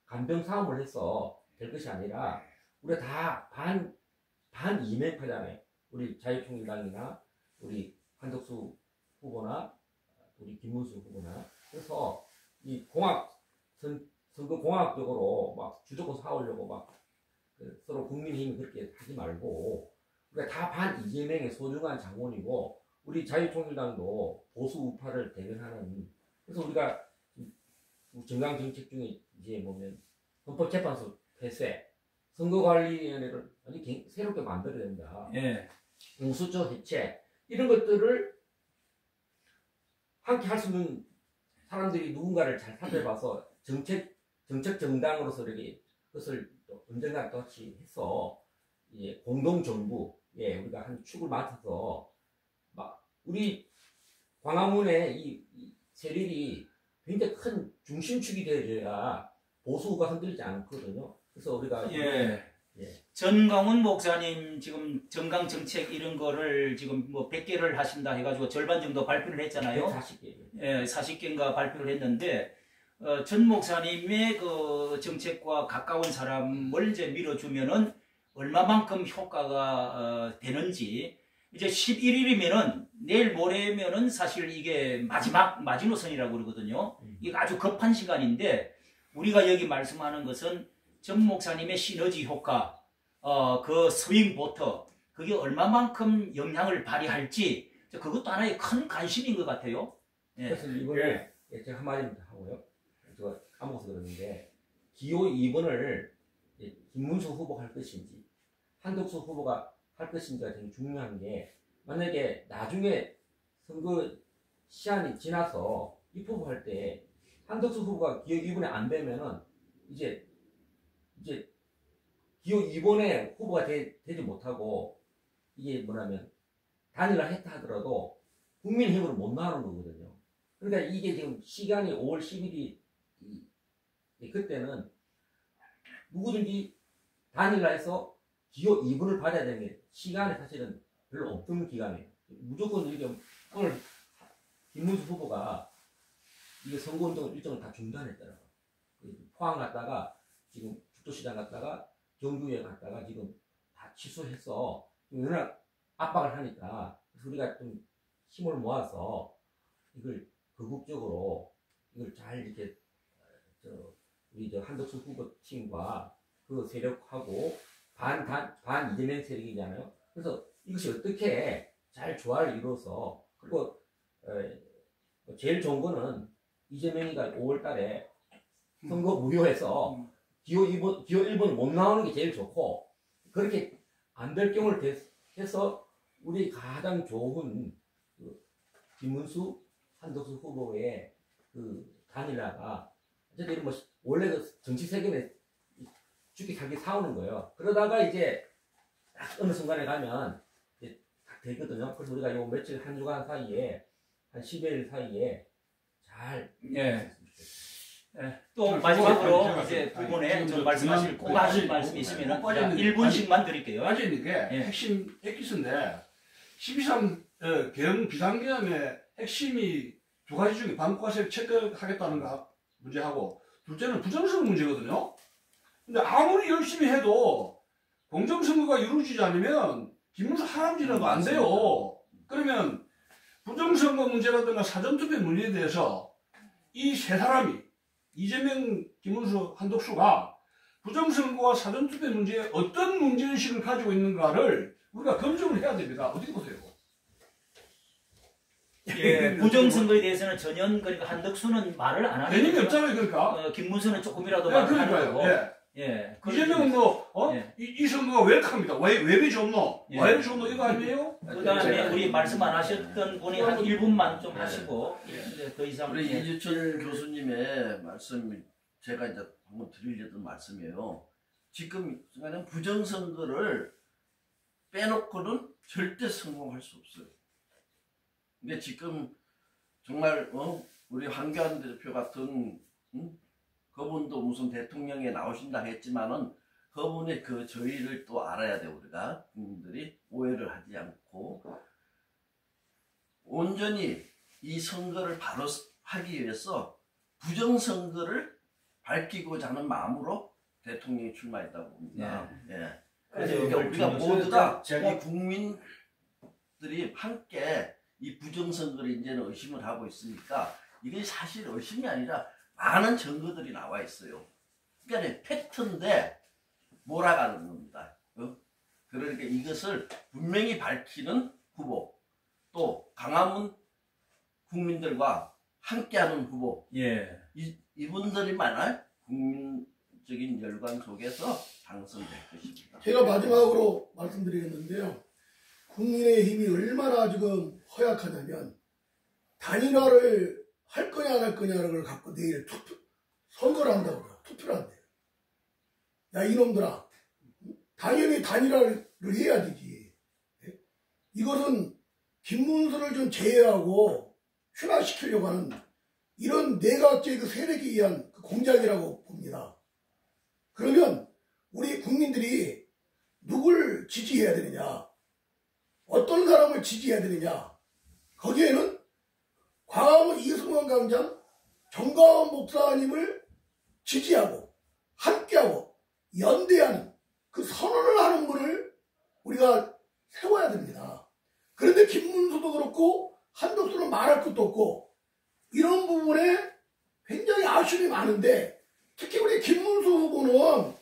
간병 싸움을 해서 될 것이 아니라, 우리가 다 반 이명파잖아요. 우리 자유통일당이나 우리 한덕수 후보나 우리 김문수 후보나 그래서 이 선거 공학적으로 막 주도권 사오려고 막 서로 국민의힘이 그렇게 하지 말고 우리가 다 반 이재명의 소중한 자본이고 우리 자유통일당도 보수 우파를 대변하는 그래서 우리가 정강 정책 중에 이제 보면 헌법재판소 폐쇄, 선거관리위원회를 아니 새롭게 만들어야 된다. 예. 공수처 해체 이런 것들을 함께 할 수 있는 사람들이 누군가를 잘 살펴봐서 정책 정당으로서 이렇게 그것을 또 언젠가 같이 해서 예, 공동 정부 예, 우리가 한 축을 맡아서 막 우리 광화문의 이 세력이 굉장히 큰 중심축이 되어야 보수가 흔들리지 않거든요. 그래서 우리가 예. 예. 전광훈 목사님 지금 정강 정책 이런 거를 지금 뭐 100개를 하신다 해가지고 절반 정도 발표를 했잖아요. 140개. 예, 40개인가 발표를 했는데 전 목사님의 그 정책과 가까운 사람을 이제 밀어주면은 얼마만큼 효과가 되는지 이제 11일이면은 내일 모레면은 사실 이게 마지노선이라고 그러거든요. 이게 아주 급한 시간인데 우리가 여기 말씀하는 것은 전 목사님의 시너지 효과, 그 스윙 보터 그게 얼마만큼 영향을 발휘할지 그것도 하나의 큰 관심인 것 같아요. 예. 그래서 이번에 제가 한마디 하고요. 제가 까먹어서 그러는데 기호 2번을 김문수 후보가 할 것인지 한덕수 후보가 할 것인지가 되게 중요한 게 만약에 나중에 선거 시한이 지나서 입후보할 때 한덕수 후보가 기호 2번에 안 되면은 이제 기호 2번에 후보가 되지 못하고 이게 뭐냐면 단일화 했다 하더라도 국민의힘으로 못 나오는 거거든요. 그러니까 이게 지금 시간이 5월 10일이 그때는 누구든지 단일화해서 기호 2번을 받아야 되는 게 시간이 사실은 별로 없던 기간이에요. 무조건 이게 오늘 김문수 후보가 이게 선거운동 일정을 다 중단했더라고요. 포항 갔다가 지금 죽도시장 갔다가 경주에 갔다가 지금 다 취소해서 워낙 압박을 하니까 그래서 우리가 좀 힘을 모아서 이걸 거국적으로 이걸 잘 이렇게 우리 한덕수 후보 팀과 그 세력하고 반 이재명 세력이잖아요. 그래서 이것이 어떻게 잘 조화를 이루어서 그리고 제일 좋은 거는 이재명이가 5월 달에 선거 무효해서 기호 1번을 못 나오는 게 제일 좋고 그렇게 안 될 경우를 해서 우리 가장 좋은 그 김문수 한덕수 후보의 그 단일화가 어쨌든 뭐 원래 그 정치 세계는 죽기 살기 싸우는 거예요. 그러다가 이제 딱 어느 순간에 가면 이제 딱 되거든요. 그래서 우리가 요 며칠 한 주간 사이에 한 10여일 사이에 잘 예. 예. 또 마지막으로 이제 두 분의 좀 말씀하실 꼭 하실 말씀 있으면 1분씩만 드릴게요. 빠져있는 게 핵심 엑기스인데 12.3 개헌 비상계엄의 핵심이 두 가지 중에 반국가세를 체크하겠다는 거 문제하고 둘째는 부정선거 문제거든요. 근데 아무리 열심히 해도 공정선거가 이루어지지 않으면 김문수 할아버지라도 안 돼요. 그러면 부정선거 문제라든가 사전투표 문제에 대해서 이 세 사람이 이재명, 김문수, 한덕수가 부정선거와 사전투표 문제에 어떤 문제의식을 가지고 있는가를 우리가 검증을 해야 됩니다. 어떻게 보세요? 예, 부정선거에 대해서는 전혀 그러니까 한덕수는 말을 안 하는 개념이 없잖아요, 그러니까. 김문수는 조금이라도 말을 하는 그러니까요. 거고. 예. 예. 이재명은 뭐, 예. 이 선거가 웰컴입니다. 왜 좋노? 예. 왜 좋노? 이거 아니에요? 그 다음에 우리 말씀 안 하셨던 분이 한 1분만 좀 하시고, 이제 더 이상. 우리 이주철 교수님의 말씀, 제가 이제 방금 드리려던 말씀이에요. 지금 순간에 부정선거를 빼놓고는 절대 성공할 수 없어요. 근데 지금 정말 우리 황교안 대표 같은 그분도 무슨 대통령에 나오신다 했지만은 그분의 그 저희를 또 알아야 돼. 우리가 국민들이 오해를 하지 않고 온전히 이 선거를 바로 하기 위해서 부정선거를 밝히고자 하는 마음으로 대통령이 출마했다고 봅니다. 그래서 우리가 모두가 이 국민들이 함께 이 부정선거를 이제는 의심을 하고 있으니까 이게 사실 의심이 아니라 많은 증거들이 나와 있어요. 그러니까 팩트인데 몰아가는 겁니다. 그러니까 이것을 분명히 밝히는 후보, 또 강화문 국민들과 함께하는 후보, 예. 이분들이만을 국민적인 열관 속에서 당선될 것입니다. 제가 마지막으로 말씀드리겠는데요. 국민의힘이 얼마나 지금 허약하냐면 단일화를 할 거냐 안 할 거냐를 갖고 내일 선거를 한다고 그래요. 투표를 한대요. 야 이놈들아, 당연히 단일화를 해야 되지. 이것은 김문수를 좀 제외하고 휘화시키려고 하는 이런 내각제 그 세력에 의한 그 공작이라고 봅니다. 그러면 우리 국민들이 누굴 지지해야 되느냐, 어떤 사람을 지지해야 되느냐, 거기에는 광화문 이승만 광장 정가원 목사님을 지지하고 함께하고 연대하는 그 선언을 하는 분을 우리가 세워야 됩니다. 그런데 김문수도 그렇고 한덕수는 말할 것도 없고 이런 부분에 굉장히 아쉬움이 많은데, 특히 우리 김문수 후보는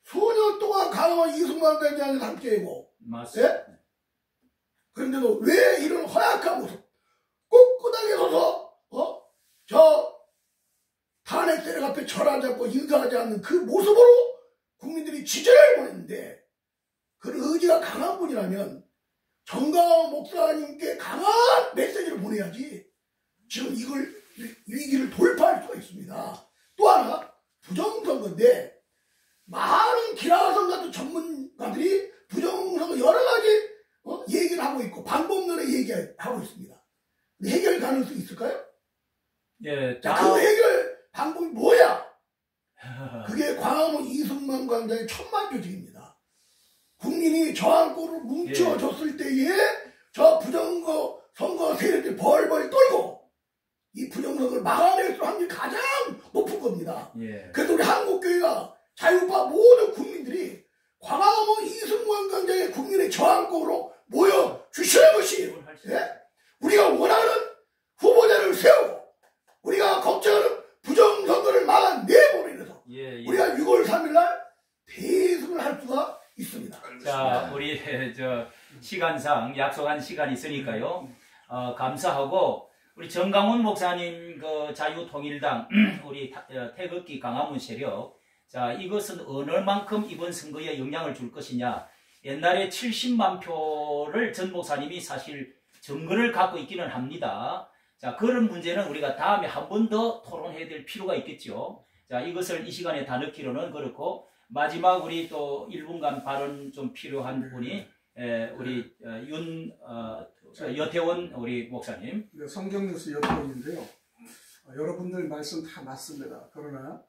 수년 동안 강화문 이승만 광장에서 함께하고 맞습니다. 그런데도 왜 이런 허약한 모습, 꼿꼿하게 서서 저 탄핵 세력 앞에 절하지 않고 인사하지 않는 그 모습으로 국민들이 지지를 보냈는데, 그 의지가 강한 분이라면 정가원 목사님께 강한 메시지를 보내야지 지금 이걸 위기를 돌파할 수가 있습니다. 또 하나 부정선거인데 많은 기라성 같은 전문가들이 부정선거 여러 가지 얘기를 하고 있고 방법론을 얘기하고 있습니다. 해결 가능성이 있을까요? 예. 자, 그 해결 방법이 뭐야? 그게 광화문 이승만 광장의 천만 조직입니다. 국민이 저항골을 뭉쳐줬을 때에 저 부정선거 세력들이 벌벌 떨고 이 부정선거를 막아낼 수 확률이 가장 높은 겁니다. 예. 그래서 우리 한국교회가 자유파 모든 국민들이 광화문 이승만 광장의 국민의 저항골로 모여 주시는 것이 우리가 원하는 후보자를 세우고 우리가 걱정하는 부정선거를 막아내보내서 우리가 6월 3일날 대승을 할 수가 있습니다. 자, 우리 저 시간상 약속한 시간이 있으니까요. 감사하고 우리 정강훈 목사님 그 자유통일당 우리 태극기 강화문 세력, 자 이것은 어느 만큼 이번 선거에 영향을 줄 것이냐. 옛날에 70만 표를 전 목사님이 사실 증거를 갖고 있기는 합니다. 자, 그런 문제는 우리가 다음에 한 번 더 토론해야 될 필요가 있겠죠. 자, 이것을 이 시간에 다 넣기로는 그렇고, 마지막 우리 또 1분간 발언 좀 필요한 분이 우리 여태원 우리 목사님. 네, 성경뉴스 여태원인데요. 여러분들 말씀 다 맞습니다. 그러나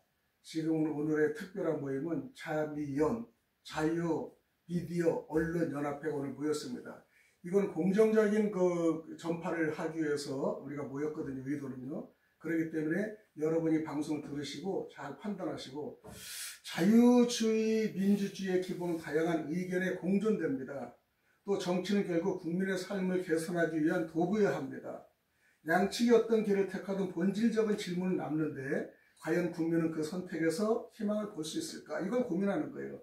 지금 오늘의 특별한 모임은 자미연, 자유, 미디어, 언론 연합회가 오늘 모였습니다. 이건 공정적인 그 전파를 하기 위해서 우리가 모였거든요. 의도는요. 그렇기 때문에 여러분이 방송 들으시고 잘 판단하시고, 자유주의, 민주주의의 기본은 다양한 의견에 공존됩니다. 또 정치는 결국 국민의 삶을 개선하기 위한 도구여야 합니다. 양측이 어떤 길을 택하든 본질적인 질문은 남는데 과연 국민은 그 선택에서 희망을 볼 수 있을까? 이걸 고민하는 거예요.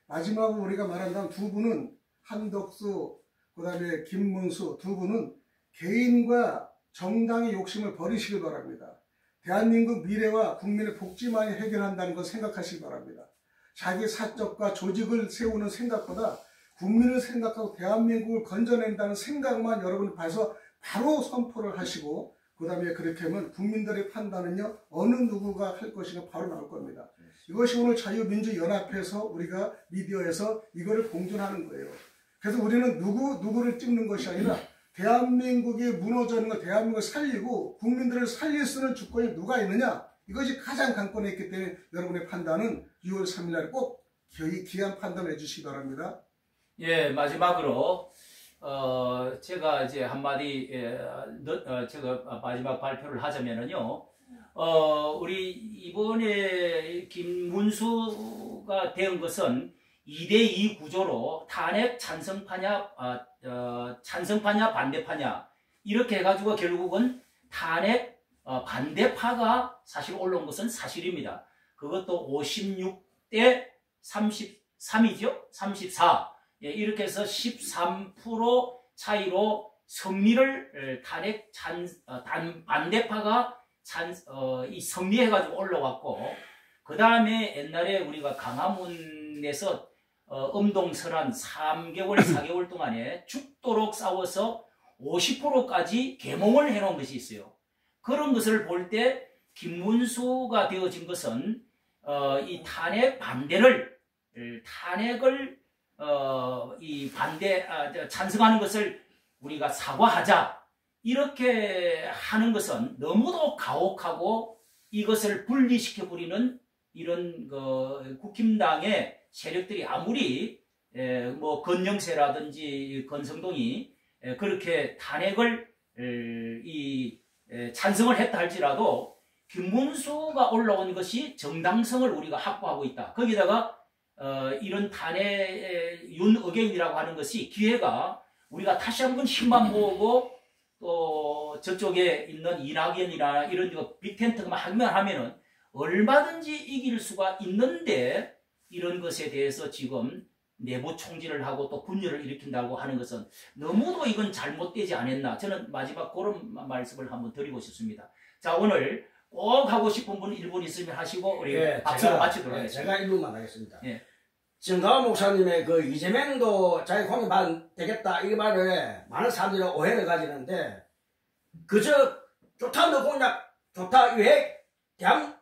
마지막으로 우리가 말한다면 두 분은, 한덕수 그 다음에 김문수 두 분은 개인과 정당의 욕심을 버리시길 바랍니다. 대한민국 미래와 국민의 복지만이 해결한다는 걸 생각하시기 바랍니다. 자기 사적과 조직을 세우는 생각보다 국민을 생각하고 대한민국을 건져낸다는 생각만 여러분 봐서 바로 선포를 하시고, 그 다음에 그렇게 하면 국민들의 판단은요, 어느 누구가 할 것인가 바로 나올 겁니다. 이것이 오늘 자유민주연합회에서 우리가 미디어에서 이거를 공존하는 거예요. 그래서 우리는 누구를 찍는 것이 아니라 대한민국이 무너지는 것, 대한민국을 살리고 국민들을 살릴 수 있는 주권이 누가 있느냐, 이것이 가장 관건에 있기 때문에 여러분의 판단은 6월 3일날 꼭 귀한 판단을 해주시기 바랍니다. 예, 마지막으로 제가 이제 한마디 제가 마지막 발표를 하자면은요, 우리 이번에 김문수가 된 것은 2대2 구조로 탄핵 찬성파냐 반대파냐 이렇게 해가지고 결국은 탄핵 반대파가 사실 올라온 것은 사실입니다. 그것도 56대 33이죠? 34. 예, 이렇게 해서 13% 차이로 승리를 탄핵 반대파가 승리해가지고 올라왔고, 그 다음에 옛날에 우리가 강화문에서 음동설한 3개월, 4개월 동안에 죽도록 싸워서 50%까지 계몽을 해놓은 것이 있어요. 그런 것을 볼 때 김문수가 되어진 것은 이 탄핵 반대를 찬성하는 것을 우리가 사과하자 이렇게 하는 것은 너무도 가혹하고 이것을 분리시켜 버리는 이런 국힘당의 세력들이 아무리 뭐 건영세라든지 건성동이 그렇게 탄핵을 찬성을 했다 할지라도 김문수가 올라온 것이 정당성을 우리가 확보하고 있다. 거기다가 이런 탄핵 윤의견이라고 하는 것이 기회가 우리가 다시 한번 힘만 모으고 또 저쪽에 있는 이낙연이나 이런 빅텐트만 하면은 얼마든지 이길 수가 있는데 이런 것에 대해서 지금 내부 총질을 하고 또 분열을 일으킨다고 하는 것은 너무도 이건 잘못되지 않았나. 저는 마지막 그런 말씀을 한번 드리고 싶습니다. 자, 오늘 꼭 하고 싶은 분 1분 있으면 하시고 우리 박수로 마치도록 하겠습니다. 제가 1분만 하겠습니다. 예. 정가원 목사님의 그 이재명도 자기 공약 되겠다 이 말에 많은 사람들이 오해를 가지는데 그저 좋다 너 공약 좋다 왜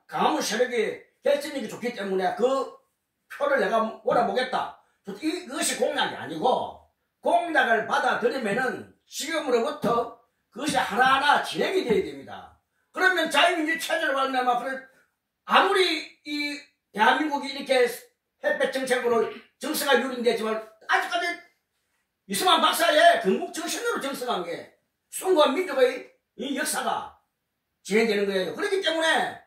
강화문 세력이 결집력이 좋기 때문에 그 표를 내가 몰아보겠다. 이것이 공약이 아니고 공약을 받아들이면은 지금으로부터 그것이 하나하나 진행이 되어야 됩니다. 그러면 자유민주 체제를 말하면 아무리 이 대한민국이 이렇게 햇볕 정책으로 정서가 유린됐지만 아직까지 이승만 박사의 건국 정신으로 정서한 게 순고한 민족의 이 역사가 진행되는 거예요. 그렇기 때문에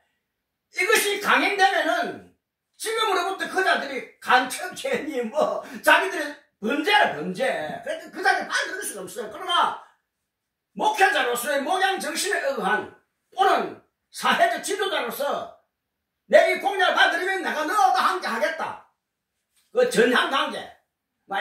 이것이 강행되면은 지금으로부터 그자들이 간첩 죄니 뭐 자기들의 범죄라 범죄. 그러니까 그자들 받아들일 수가 없어요. 그러나 목회자로서의 목양 정신에 의한 또는 사회적 지도자로서 내 이 공약을 받아들이면 내가 너도 함께 하겠다. 그 전향 관계.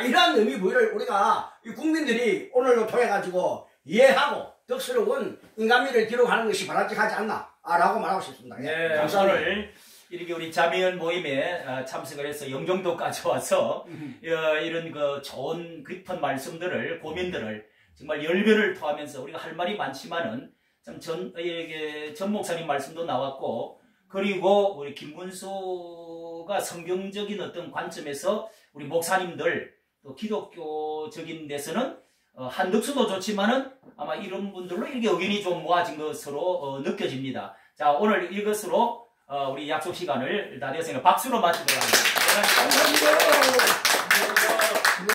이러한 의미 부여를 우리가 이 국민들이 오늘로 통해가지고 이해하고 덕스러운 인간미를 기록하는 것이 바람직하지 않나 라고 말하고 싶습니다. 네, 감사합니다. 오늘 이렇게 우리 자매연 모임에 참석을 해서 영종도까지 와서 이런 그 좋은 깊은 말씀들을 고민들을 정말 열변을 토하면서 우리가 할 말이 많지만은 참 전 목사님 말씀도 나왔고 그리고 우리 김문수가 성경적인 어떤 관점에서 우리 목사님들 또 기독교적인 데서는 한덕수도 좋지만은 아마 이런 분들로 이렇게 의견이 좀 모아진 것으로 느껴집니다. 자, 오늘 이것으로 우리 약속 시간을 다 되었으니까 박수로 마치도록 하겠습니다. 감사합니다.